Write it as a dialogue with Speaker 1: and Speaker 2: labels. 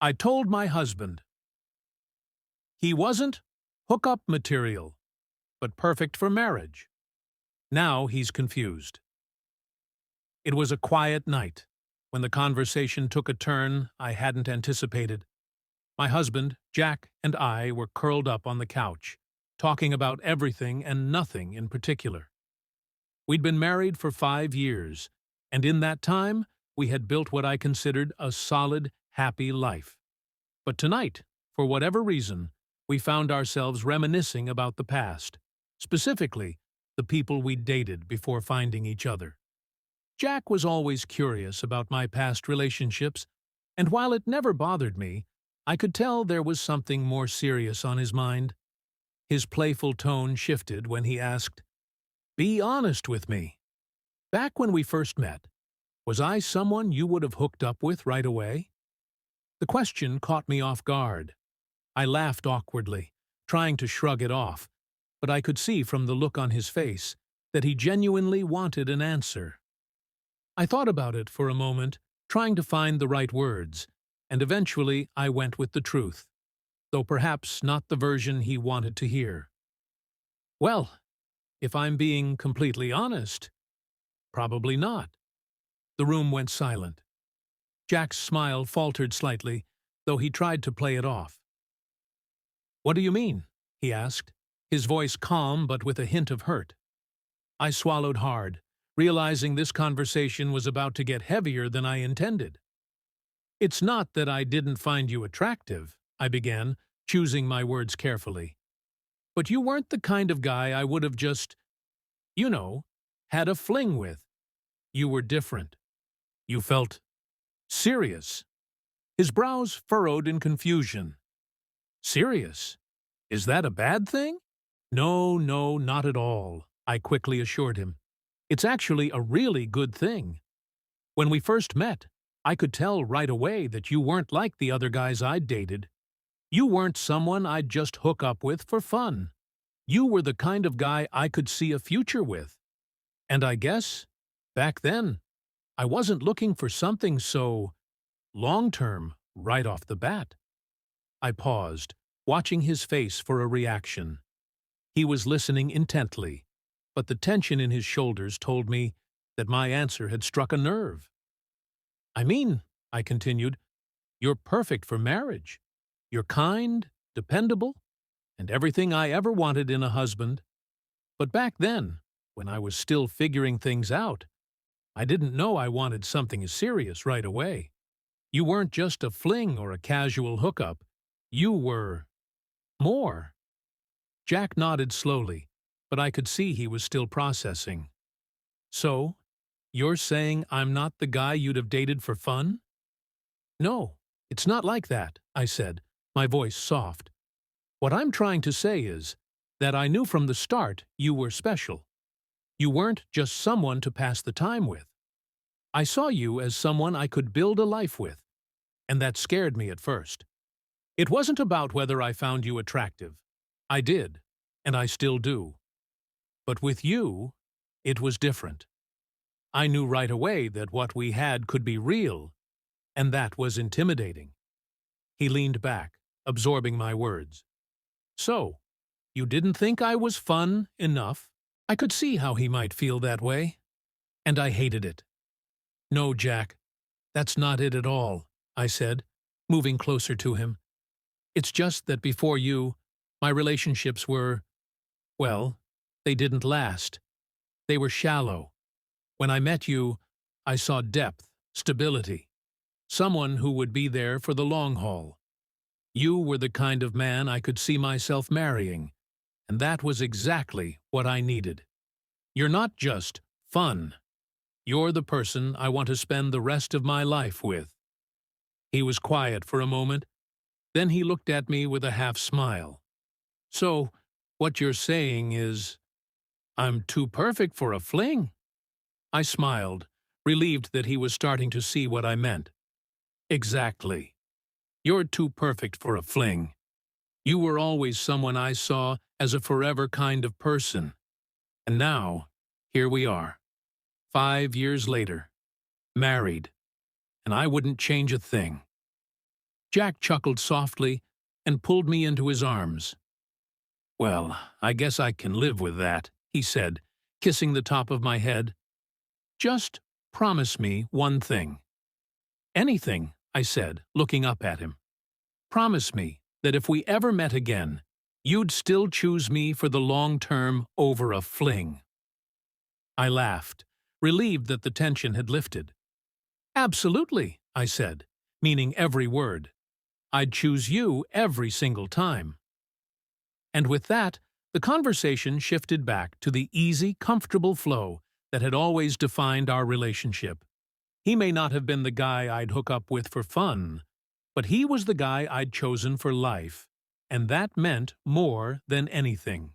Speaker 1: I told my husband. He wasn't hookup material, but perfect for marriage. Now he's confused. It was a quiet night when the conversation took a turn I hadn't anticipated. My husband, Jack, and I were curled up on the couch, talking about everything and nothing in particular. We'd been married for 5 years, and in that time, we had built what I considered a solid, happy life. But tonight, for whatever reason, we found ourselves reminiscing about the past, specifically the people we'd dated before finding each other. Jack was always curious about my past relationships, and while it never bothered me, I could tell there was something more serious on his mind. His playful tone shifted when he asked, "Be honest with me. Back when we first met, was I someone you would have hooked up with right away?" The question caught me off guard. I laughed awkwardly, trying to shrug it off, but I could see from the look on his face that he genuinely wanted an answer. I thought about it for a moment, trying to find the right words, and eventually I went with the truth, though perhaps not the version he wanted to hear. "Well, if I'm being completely honest, probably not." The room went silent. Jack's smile faltered slightly, though he tried to play it off. "What do you mean?" he asked, his voice calm but with a hint of hurt. I swallowed hard, realizing this conversation was about to get heavier than I intended. "It's not that I didn't find you attractive," I began, choosing my words carefully. "But you weren't the kind of guy I would have just, you know, had a fling with. You were different. You felt serious." His brows furrowed in confusion. "Serious? Is that a bad thing?" "No, no, not at all," I quickly assured him. "It's actually a really good thing. When we first met, I could tell right away that you weren't like the other guys I'd dated. You weren't someone I'd just hook up with for fun. You were the kind of guy I could see a future with. And I guess, back then, I wasn't looking for something so long-term right off the bat." I paused, watching his face for a reaction. He was listening intently, but the tension in his shoulders told me that my answer had struck a nerve. "I mean," I continued, "you're perfect for marriage. You're kind, dependable, and everything I ever wanted in a husband. But back then, when I was still figuring things out, I didn't know I wanted something serious right away. You weren't just a fling or a casual hookup. You were more." Jack nodded slowly, but I could see he was still processing. "So, you're saying I'm not the guy you'd have dated for fun?" "No, it's not like that," I said, my voice soft. "What I'm trying to say is that I knew from the start you were special. You weren't just someone to pass the time with. I saw you as someone I could build a life with, and that scared me at first. It wasn't about whether I found you attractive. I did, and I still do. But with you, it was different. I knew right away that what we had could be real, and that was intimidating." He leaned back, absorbing my words. "So, you didn't think I was fun enough?" I could see how he might feel that way, and I hated it. "No, Jack, that's not it at all," I said, moving closer to him. "It's just that before you, my relationships were, well, they didn't last. They were shallow. When I met you, I saw depth, stability, someone who would be there for the long haul. You were the kind of man I could see myself marrying, and that was exactly what I needed. You're not just fun. You're the person I want to spend the rest of my life with." He was quiet for a moment, then he looked at me with a half-smile. "So, what you're saying is, I'm too perfect for a fling?" I smiled, relieved that he was starting to see what I meant. "Exactly. You're too perfect for a fling. You were always someone I saw as a forever kind of person. And now, here we are, 5 years later, married, and I wouldn't change a thing." Jack chuckled softly and pulled me into his arms. "Well, I guess I can live with that," he said, kissing the top of my head. "Just promise me one thing." "Anything," I said, looking up at him. "Promise me that if we ever met again, you'd still choose me for the long term over a fling." I laughed, relieved that the tension had lifted. "Absolutely," I said, meaning every word. "I'd choose you every single time." And with that, the conversation shifted back to the easy, comfortable flow that had always defined our relationship. He may not have been the guy I'd hook up with for fun, but he was the guy I'd chosen for life, and that meant more than anything.